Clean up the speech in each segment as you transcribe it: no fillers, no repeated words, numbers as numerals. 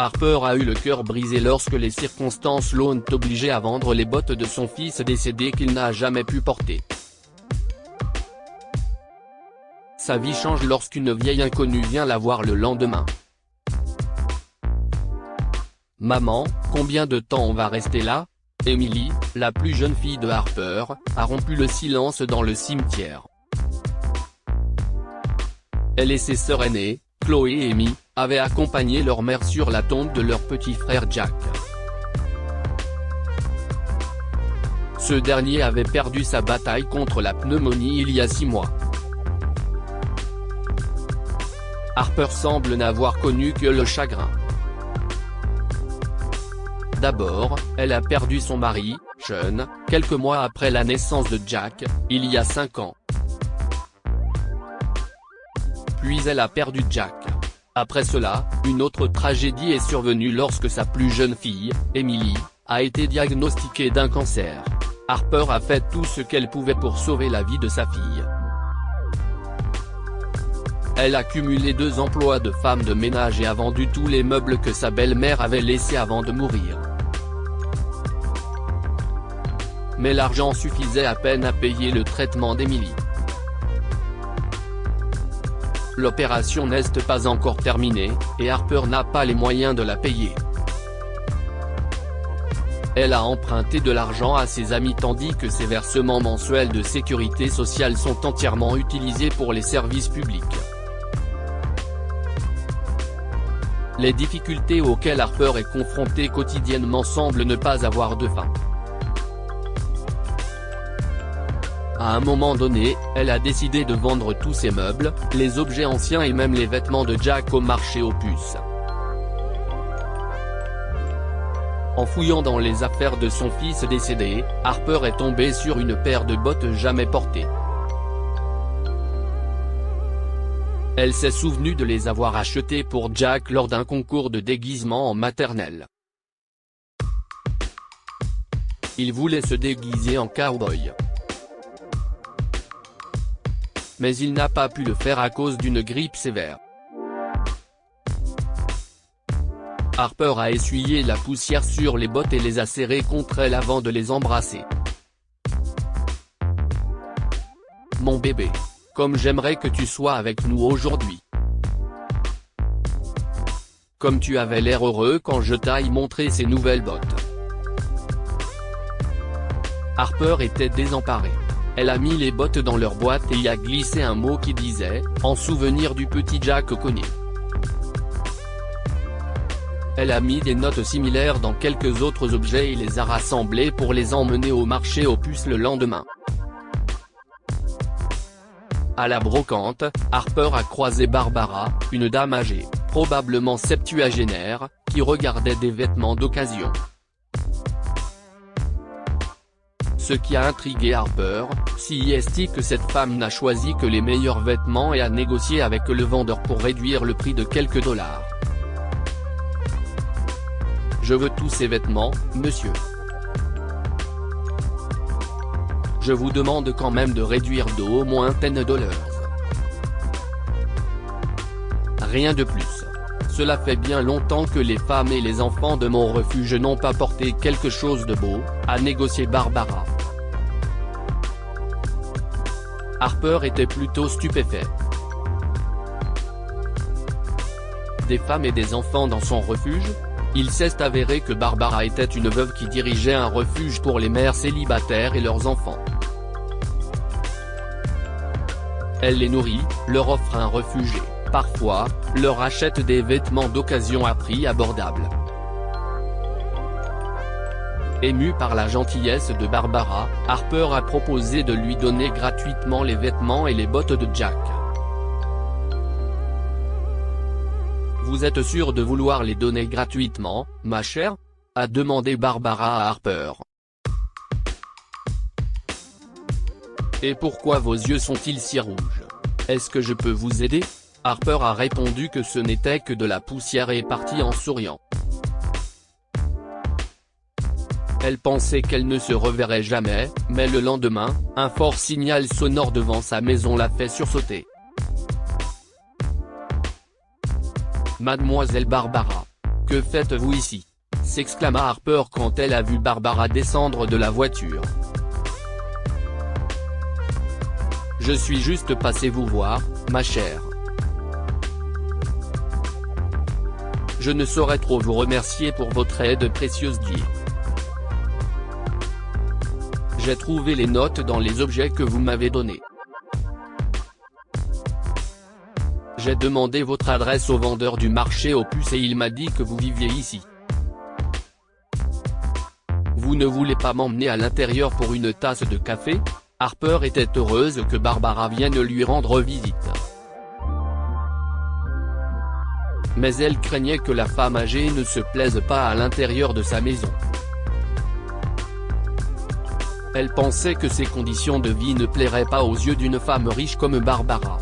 Harper a eu le cœur brisé lorsque les circonstances l'ont obligé à vendre les bottes de son fils décédé qu'il n'a jamais pu porter. Sa vie change lorsqu'une vieille inconnue vient la voir le lendemain. « Maman, combien de temps on va rester là ?» Emily, la plus jeune fille de Harper, a rompu le silence dans le cimetière. Elle et ses sœurs aînées, Chloé et Amy, avaient accompagné leur mère sur la tombe de leur petit frère Jack. Ce dernier avait perdu sa bataille contre la pneumonie il y a 6 mois. Harper semble n'avoir connu que le chagrin. D'abord, elle a perdu son mari, Sean, quelques mois après la naissance de Jack, il y a 5 ans. Puis elle a perdu Jack. Après cela, une autre tragédie est survenue lorsque sa plus jeune fille, Emily, a été diagnostiquée d'un cancer. Harper a fait tout ce qu'elle pouvait pour sauver la vie de sa fille. Elle a cumulé 2 emplois de femme de ménage et a vendu tous les meubles que sa belle-mère avait laissés avant de mourir. Mais l'argent suffisait à peine à payer le traitement d'Emily. L'opération n'est pas encore terminée, et Harper n'a pas les moyens de la payer. Elle a emprunté de l'argent à ses amis tandis que ses versements mensuels de sécurité sociale sont entièrement utilisés pour les services publics. Les difficultés auxquelles Harper est confrontée quotidiennement semblent ne pas avoir de fin. À un moment donné, elle a décidé de vendre tous ses meubles, les objets anciens et même les vêtements de Jack au marché aux puces. En fouillant dans les affaires de son fils décédé, Harper est tombée sur une paire de bottes jamais portées. Elle s'est souvenue de les avoir achetées pour Jack lors d'un concours de déguisement en maternelle. Il voulait se déguiser en cow-boy. Mais il n'a pas pu le faire à cause d'une grippe sévère. Harper a essuyé la poussière sur les bottes et les a serrées contre elle avant de les embrasser. « Mon bébé. Comme j'aimerais que tu sois avec nous aujourd'hui. Comme tu avais l'air heureux quand je t'ai montré ces nouvelles bottes. » Harper était désemparée. Elle a mis les bottes dans leur boîte et y a glissé un mot qui disait « En souvenir du petit Jack Coney ». Elle a mis des notes similaires dans quelques autres objets et les a rassemblés pour les emmener au marché aux puces le lendemain. À la brocante, Harper a croisé Barbara, une dame âgée, probablement septuagénaire, qui regardait des vêtements d'occasion. Ce qui a intrigué Harper, si est que cette femme n'a choisi que les meilleurs vêtements et a négocié avec le vendeur pour réduire le prix de quelques dollars. « Je veux tous ces vêtements, monsieur. Je vous demande quand même de réduire d'au moins $10. Rien de plus. Cela fait bien longtemps que les femmes et les enfants de mon refuge n'ont pas porté quelque chose de beau, a négocié Barbara. Harper était plutôt stupéfait. Des femmes et des enfants dans son refuge? Il s'est avéré que Barbara était une veuve qui dirigeait un refuge pour les mères célibataires et leurs enfants. Elle les nourrit, leur offre un refuge et, parfois, leur achète des vêtements d'occasion à prix abordable. Ému par la gentillesse de Barbara, Harper a proposé de lui donner gratuitement les vêtements et les bottes de Jack. « Vous êtes sûr de vouloir les donner gratuitement, ma chère ?» a demandé Barbara à Harper. « Et pourquoi vos yeux sont-ils si rouges? Est-ce que je peux vous aider ?» Harper a répondu que ce n'était que de la poussière et est partie en souriant. Elle pensait qu'elle ne se reverrait jamais, mais le lendemain, un fort signal sonore devant sa maison l'a fait sursauter. Mademoiselle Barbara. Que faites-vous ici ? S'exclama Harper quand elle a vu Barbara descendre de la voiture. Je suis juste passé vous voir, ma chère. Je ne saurais trop vous remercier pour votre aide précieuse, dit. J'ai trouvé les notes dans les objets que vous m'avez donnés. J'ai demandé votre adresse au vendeur du marché aux puces et il m'a dit que vous viviez ici. Vous ne voulez pas m'emmener à l'intérieur pour une tasse de café ? Harper était heureuse que Barbara vienne lui rendre visite. Mais elle craignait que la femme âgée ne se plaise pas à l'intérieur de sa maison. Elle pensait que ces conditions de vie ne plairaient pas aux yeux d'une femme riche comme Barbara.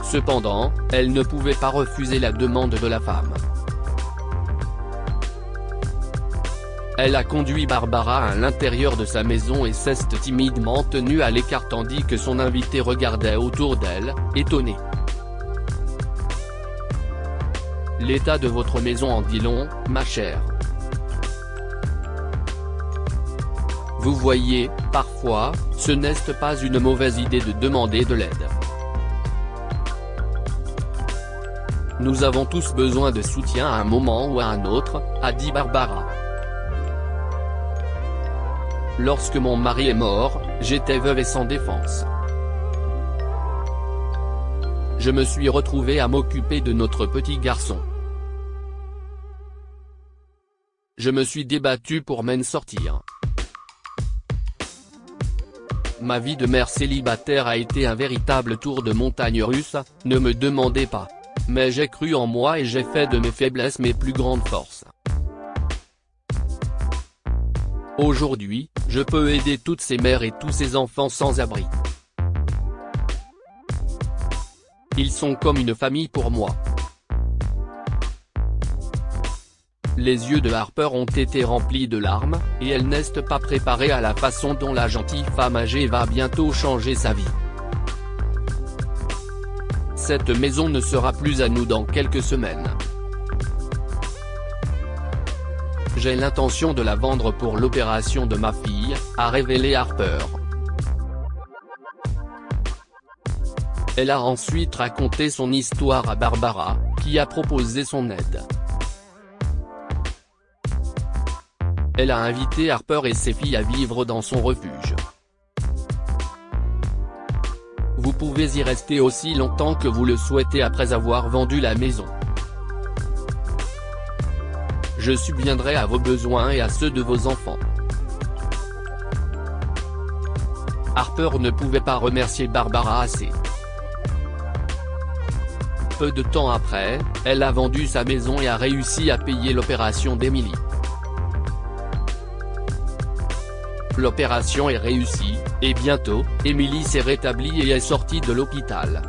Cependant, elle ne pouvait pas refuser la demande de la femme. Elle a conduit Barbara à l'intérieur de sa maison et s'est timidement tenue à l'écart tandis que son invité regardait autour d'elle, étonné. L'état de votre maison en dit long, ma chère. Vous voyez, parfois, ce n'est pas une mauvaise idée de demander de l'aide. Nous avons tous besoin de soutien à un moment ou à un autre, a dit Barbara. Lorsque mon mari est mort, j'étais veuve et sans défense. Je me suis retrouvée à m'occuper de notre petit garçon. Je me suis débattue pour m'en sortir. Ma vie de mère célibataire a été un véritable tour de montagne russe, ne me demandez pas. Mais j'ai cru en moi et j'ai fait de mes faiblesses mes plus grandes forces. Aujourd'hui, je peux aider toutes ces mères et tous ces enfants sans abri. Ils sont comme une famille pour moi. Les yeux de Harper ont été remplis de larmes, et elle n'est pas préparée à la façon dont la gentille femme âgée va bientôt changer sa vie. Cette maison ne sera plus à nous dans quelques semaines. J'ai l'intention de la vendre pour l'opération de ma fille, a révélé Harper. Elle a ensuite raconté son histoire à Barbara, qui a proposé son aide. Elle a invité Harper et ses filles à vivre dans son refuge. Vous pouvez y rester aussi longtemps que vous le souhaitez après avoir vendu la maison. Je subviendrai à vos besoins et à ceux de vos enfants. Harper ne pouvait pas remercier Barbara assez. Peu de temps après, elle a vendu sa maison et a réussi à payer l'opération d'Emily. L'opération est réussie, et bientôt, Emily s'est rétablie et est sortie de l'hôpital.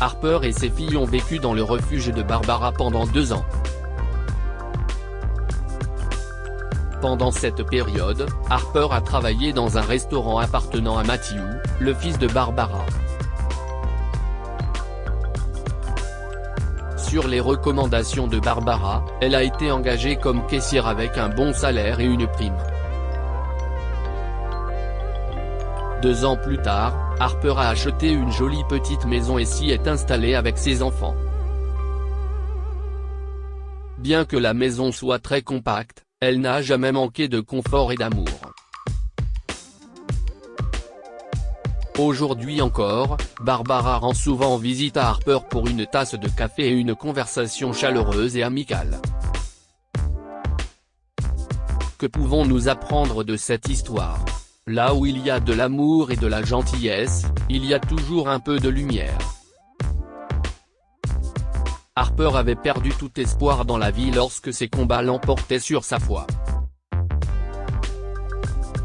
Harper et ses filles ont vécu dans le refuge de Barbara pendant 2 ans. Pendant cette période, Harper a travaillé dans un restaurant appartenant à Matthew, le fils de Barbara. Sur les recommandations de Barbara, elle a été engagée comme caissière avec un bon salaire et une prime. 2 ans plus tard, Harper a acheté une jolie petite maison et s'y est installée avec ses enfants. Bien que la maison soit très compacte, elle n'a jamais manqué de confort et d'amour. Aujourd'hui encore, Barbara rend souvent visite à Harper pour une tasse de café et une conversation chaleureuse et amicale. Que pouvons-nous apprendre de cette histoire ? Là où il y a de l'amour et de la gentillesse, il y a toujours un peu de lumière. Harper avait perdu tout espoir dans la vie lorsque ses combats l'emportaient sur sa foi.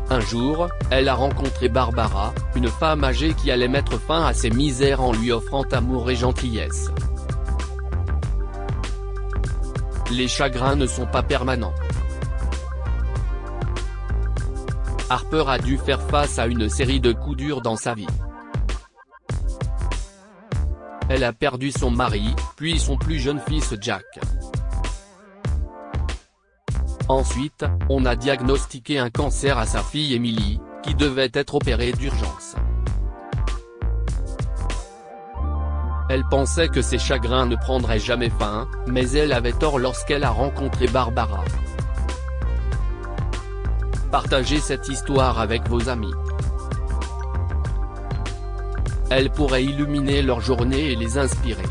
Un jour, elle a rencontré Barbara, une femme âgée qui allait mettre fin à ses misères en lui offrant amour et gentillesse. Les chagrins ne sont pas permanents. Harper a dû faire face à une série de coups durs dans sa vie. Elle a perdu son mari, puis son plus jeune fils Jack. Ensuite, on a diagnostiqué un cancer à sa fille Emily, qui devait être opérée d'urgence. Elle pensait que ses chagrins ne prendraient jamais fin, mais elle avait tort lorsqu'elle a rencontré Barbara. Partagez cette histoire avec vos amis. Elle pourrait illuminer leur journée et les inspirer.